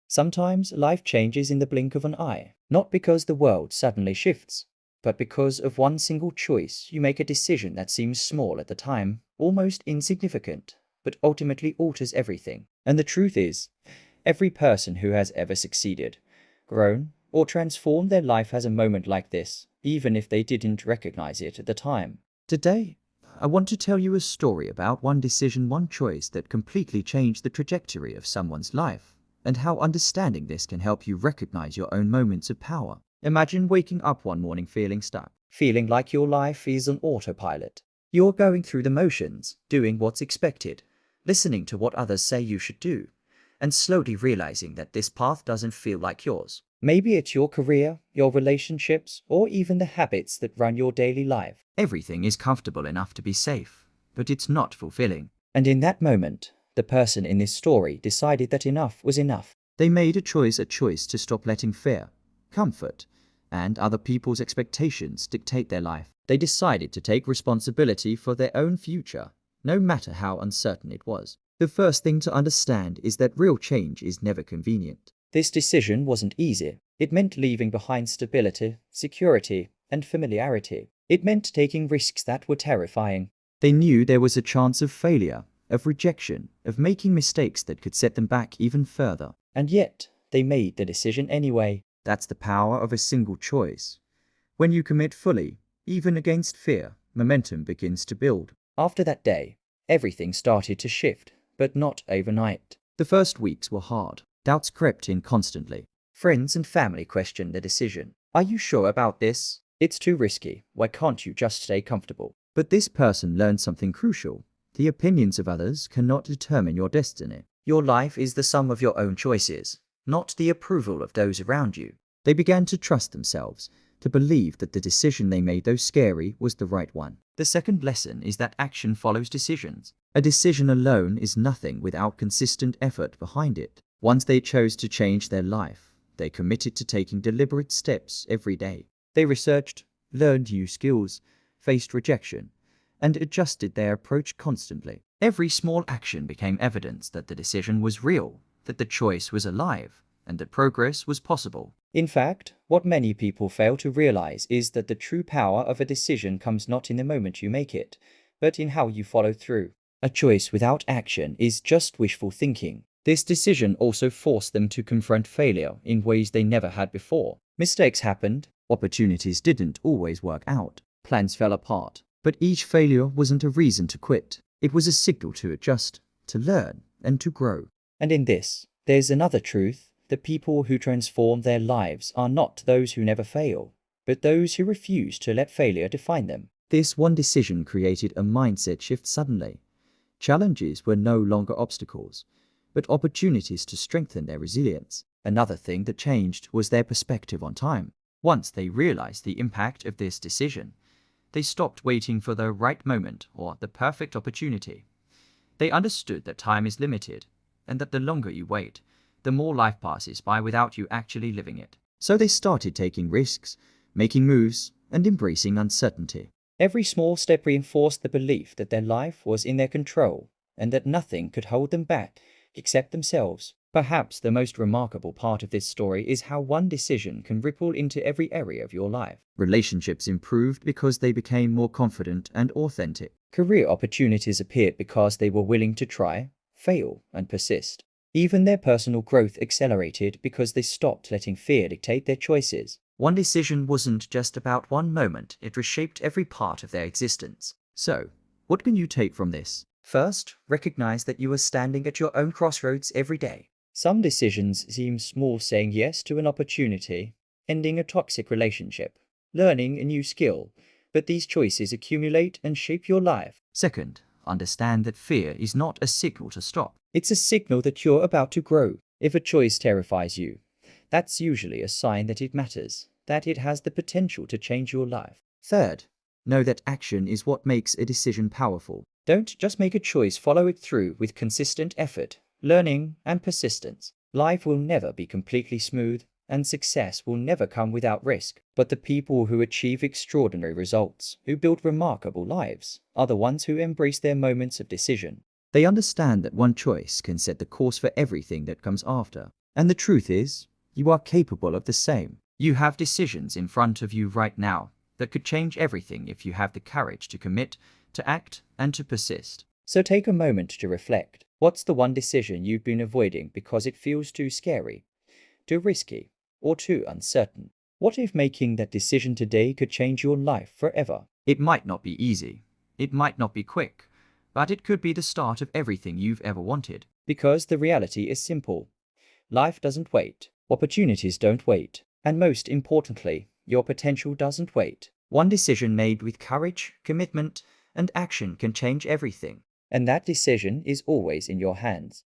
Sometimes life changes in the blink of an eye, not because the world suddenly shifts, but because of one single choice. You make a decision that seems small at the time, almost insignificant, but ultimately alters everything. And the truth is, every person who has ever succeeded, grown, or transformed their life has a moment like this, even if they didn't recognize it at the time. Today, I want to tell you a story about one decision, one choice that completely changed the trajectory of someone's life, and how understanding this can help you recognize your own moments of power. Imagine waking up one morning feeling stuck, feeling like your life is on autopilot. You're going through the motions, doing what's expected, listening to what others say you should do, and slowly realizing that this path doesn't feel like yours. Maybe it's your career, your relationships, or even the habits that run your daily life. Everything is comfortable enough to be safe, but it's not fulfilling. And in that moment, the person in this story decided that enough was enough. They made a choice to stop letting fear, comfort, and other people's expectations dictate their life. They decided to take responsibility for their own future, no matter how uncertain it was. The first thing to understand is that real change is never convenient. This decision wasn't easy. It meant leaving behind stability, security, and familiarity. It meant taking risks that were terrifying. They knew there was a chance of failure, of rejection, of making mistakes that could set them back even further. And yet, they made the decision anyway. That's the power of a single choice. When you commit fully, even against fear, momentum begins to build. After that day, everything started to shift, but not overnight. The first weeks were hard. Doubts crept in constantly. Friends and family questioned the decision. Are you sure about this? It's too risky. Why can't you just stay comfortable? But this person learned something crucial. The opinions of others cannot determine your destiny. Your life is the sum of your own choices, not the approval of those around you. They began to trust themselves, to believe that the decision they made, though scary, was the right one. The second lesson is that action follows decisions. A decision alone is nothing without consistent effort behind it. Once they chose to change their life, they committed to taking deliberate steps every day. They researched, learned new skills, faced rejection, and adjusted their approach constantly. Every small action became evidence that the decision was real, that the choice was alive, and that progress was possible. In fact, what many people fail to realize is that the true power of a decision comes not in the moment you make it, but in how you follow through. A choice without action is just wishful thinking. This decision also forced them to confront failure in ways they never had before. Mistakes happened, opportunities didn't always work out, plans fell apart. But each failure wasn't a reason to quit. It was a signal to adjust, to learn, and to grow. And in this, there's another truth. The people who transform their lives are not those who never fail, but those who refuse to let failure define them. This one decision created a mindset shift suddenly. Challenges were no longer obstacles, but opportunities to strengthen their resilience. Another thing that changed was their perspective on time. Once they realized the impact of this decision, they stopped waiting for the right moment or the perfect opportunity. They understood that time is limited, and that the longer you wait, the more life passes by without you actually living it. So they started taking risks, making moves, and embracing uncertainty. Every small step reinforced the belief that their life was in their control, and that nothing could hold them back except themselves. Perhaps the most remarkable part of this story is how one decision can ripple into every area of your life. Relationships improved because they became more confident and authentic. Career opportunities appeared because they were willing to try, fail, and persist. Even their personal growth accelerated because they stopped letting fear dictate their choices. One decision wasn't just about one moment, it reshaped every part of their existence. So, what can you take from this? First, recognize that you are standing at your own crossroads every day. Some decisions seem small, saying yes to an opportunity, ending a toxic relationship, learning a new skill, but these choices accumulate and shape your life. Second, understand that fear is not a signal to stop. It's a signal that you're about to grow. If a choice terrifies you, that's usually a sign that it matters, that it has the potential to change your life. Third, know that action is what makes a decision powerful. Don't just make a choice, follow it through with consistent effort, learning, and persistence. Life will never be completely smooth, and success will never come without risk. But the people who achieve extraordinary results, who build remarkable lives, are the ones who embrace their moments of decision. They understand that one choice can set the course for everything that comes after. And the truth is, you are capable of the same. You have decisions in front of you right now that could change everything if you have the courage to commit, to act, and to persist. So take a moment to reflect. What's the one decision you've been avoiding because it feels too scary, too risky, or too uncertain? What if making that decision today could change your life forever? It might not be easy. It might not be quick, but it could be the start of everything you've ever wanted. Because the reality is simple. Life doesn't wait. Opportunities don't wait. And most importantly, your potential doesn't wait. One decision made with courage, commitment, and action can change everything. And that decision is always in your hands.